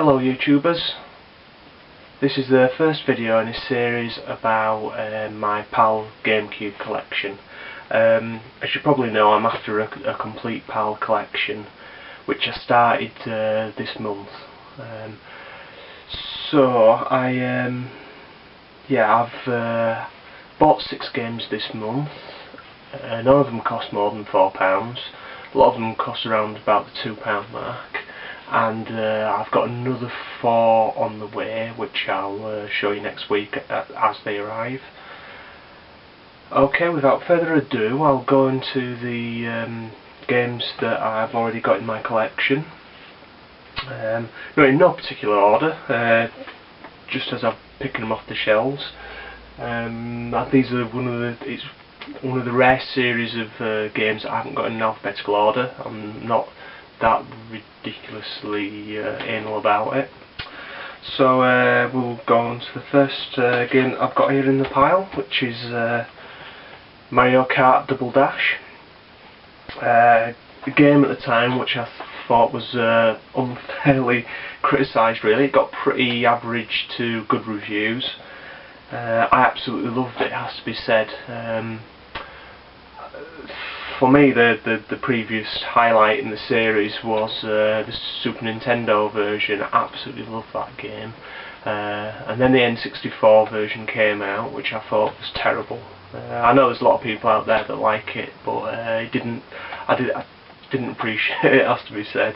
Hello YouTubers, this is the first video in a series about my PAL Gamecube collection. As you probably know, I'm after a complete PAL collection, which I started this month. I've bought 6 games this month. None of them cost more than £4. A lot of them cost around about the £2 mark. And I've got another 4 on the way, which I'll show you next week as they arrive. Okay, without further ado, I'll go into the games that I've already got in my collection. In no particular order, just as I'm picking them off the shelves. These are one of the rare series of games that I haven't got in alphabetical order. I'm not that ridiculously anal about it. So we'll go on to the first game that I've got here in the pile, which is Mario Kart Double Dash. The game at the time, which I thought was unfairly criticised really. It got pretty average to good reviews. I absolutely loved it, it has to be said. For me, the previous highlight in the series was the Super Nintendo version. I absolutely loved that game. And then the N64 version came out, which I thought was terrible. I know there's a lot of people out there that like it, but I didn't appreciate it, it has to be said.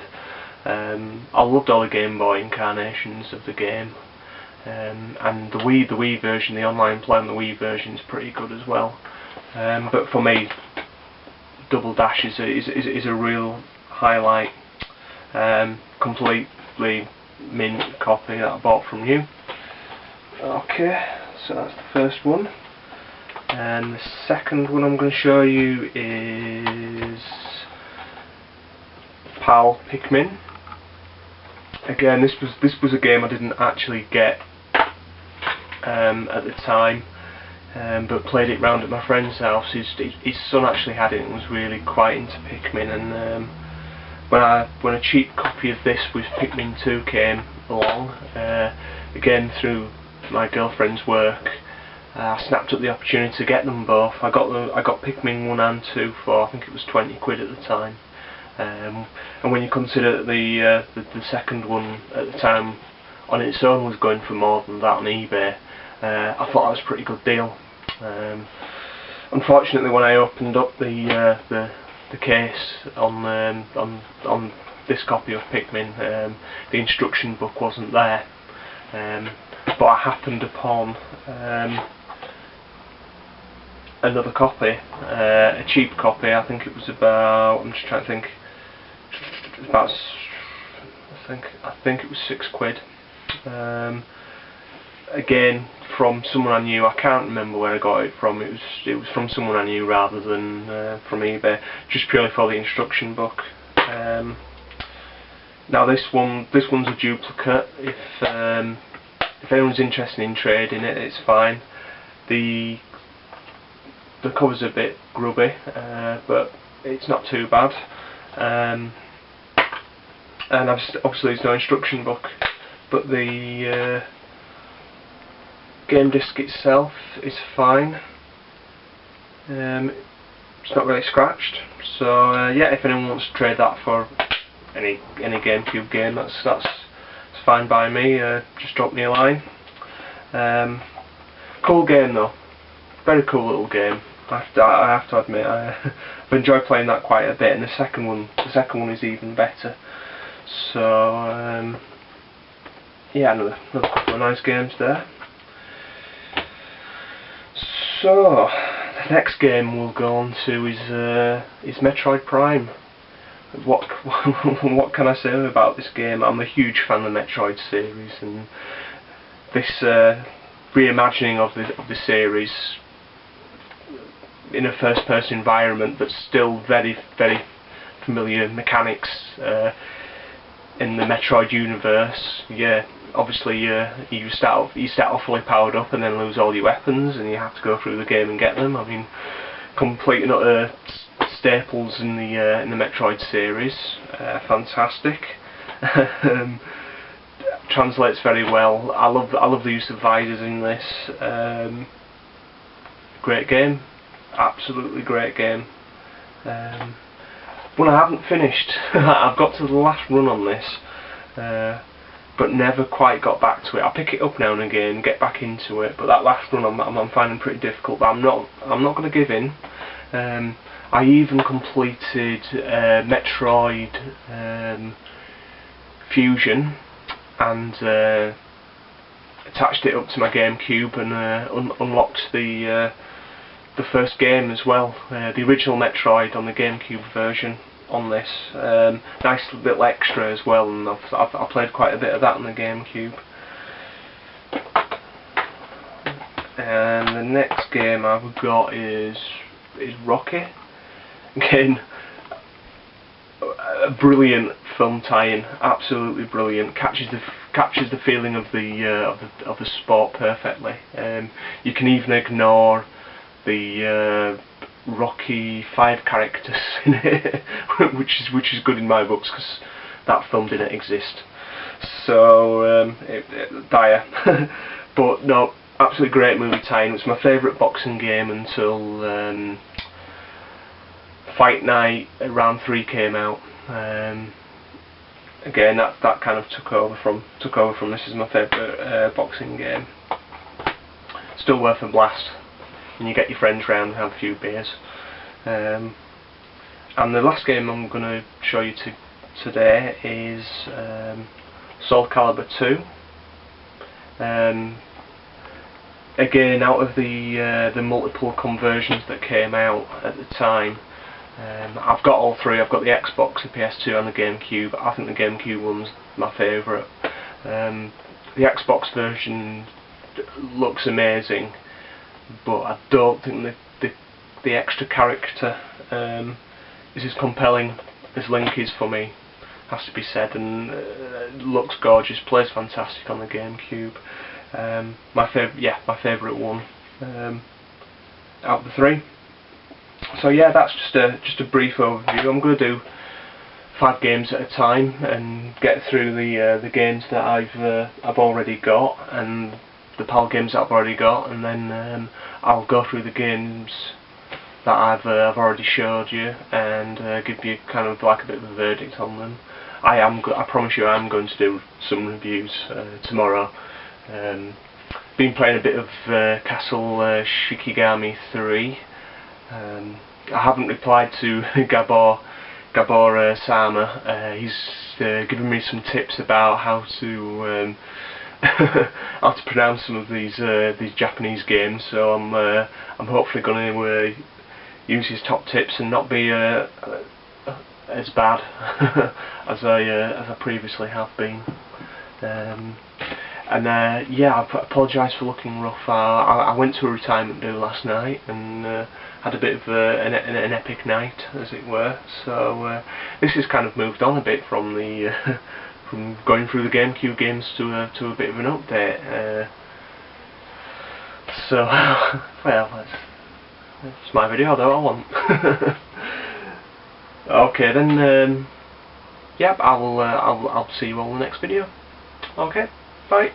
I loved all the Game Boy incarnations of the game. And the Wii version, the online play on the Wii version is pretty good as well. But for me, Double Dash is a real highlight. Completely mint copy that I bought from you. Okay, so that's the first one. And the second one I'm going to show you is PAL Pikmin. Again, this was a game I didn't actually get at the time. But played it round at my friend's house. His son actually had it and was really quite into Pikmin, and when a cheap copy of this with Pikmin 2 came along, again through my girlfriend's work, I snapped up the opportunity to get them both. I got Pikmin 1 and 2 for, I think it was 20 quid at the time, and when you consider that the second one at the time on its own was going for more than that on eBay, I thought that was a pretty good deal. Unfortunately, when I opened up the case on this copy of Pikmin, the instruction book wasn't there. But I happened upon another copy, a cheap copy. I think it was about, I'm just trying to think, it was about, I think it was 6 quid. Again, from someone I knew. I can't remember where I got it from. It was from someone I knew rather than from eBay, just purely for the instruction book. Now this one's a duplicate. If anyone's interested in trading it, it's fine. The cover's a bit grubby, but it's not too bad. And obviously there's no instruction book, but the game disc itself is fine. It's not really scratched, so yeah, if anyone wants to trade that for any GameCube game, that's fine by me. Just drop me a line. Cool game though, very cool little game. I have to admit, I've enjoyed playing that quite a bit, and the second one is even better. So yeah, another couple of nice games there. So, the next game we'll go on to is Metroid Prime. What can I say about this game? I'm a huge fan of the Metroid series, and this reimagining of the series in a first-person environment, but still very, very familiar mechanics in the Metroid universe. Yeah. Obviously, you start off fully powered up and then lose all your weapons, and you have to go through the game and get them. I mean, complete and utter staples in the Metroid series. Fantastic. translates very well. I love the use of visors in this. Great game, absolutely great game. But I haven't finished. I've got to the last run on this, but never quite got back to it. I pick it up now and again, get back into it, but that last run I'm finding pretty difficult. But I'm not going to give in. I even completed Metroid Fusion and attached it up to my Gamecube and unlocked the first game as well, the original Metroid on the Gamecube version on this. Nice little extra as well, and I've played quite a bit of that on the Gamecube. And the next game I've got is Rocky. Again, a brilliant film tie-in, absolutely brilliant. Captures the feeling of the sport perfectly. You can even ignore the Rocky 5 characters in it, which is good in my books because that film didn't exist. So dire, but no, absolutely great movie tie-in. It's my favourite boxing game until Fight Night Round 3 came out. Again, that kind of took over from this is my favourite boxing game. Still worth a blast. And you get your friends round and have a few beers. And the last game I'm going to show you today is Soul Calibur 2. Again, out of the multiple conversions that came out at the time, I've got all three. I've got the Xbox, the PS2 and the Gamecube. I think the Gamecube one's my favourite. The Xbox version looks amazing, but I don't think the extra character is as compelling as Link is for me, has to be said, and looks gorgeous, plays fantastic on the Gamecube. My favourite one out of the three. So yeah, that's just a brief overview. I'm going to do 5 games at a time and get through the games that I've already got and the PAL games that I've already got, and then I'll go through the games that I've already showed you and give you kind of like a bit of a verdict on them. I promise you I'm going to do some reviews tomorrow. Been playing a bit of Castle Shikigami 3. I haven't replied to Gabor Sama. He's given me some tips about how to how to pronounce some of these Japanese games. So I'm hopefully going to use his top tips and not be as bad as I previously have been. Yeah, I apologise for looking rough. I went to a retirement do last night and had a bit of an epic night, as it were. So this has kind of moved on a bit from the from going through the Gamecube games to a bit of an update. So well, that's my video. That's what I want. Okay then. Yep, I'll see you all in the next video. Okay, bye.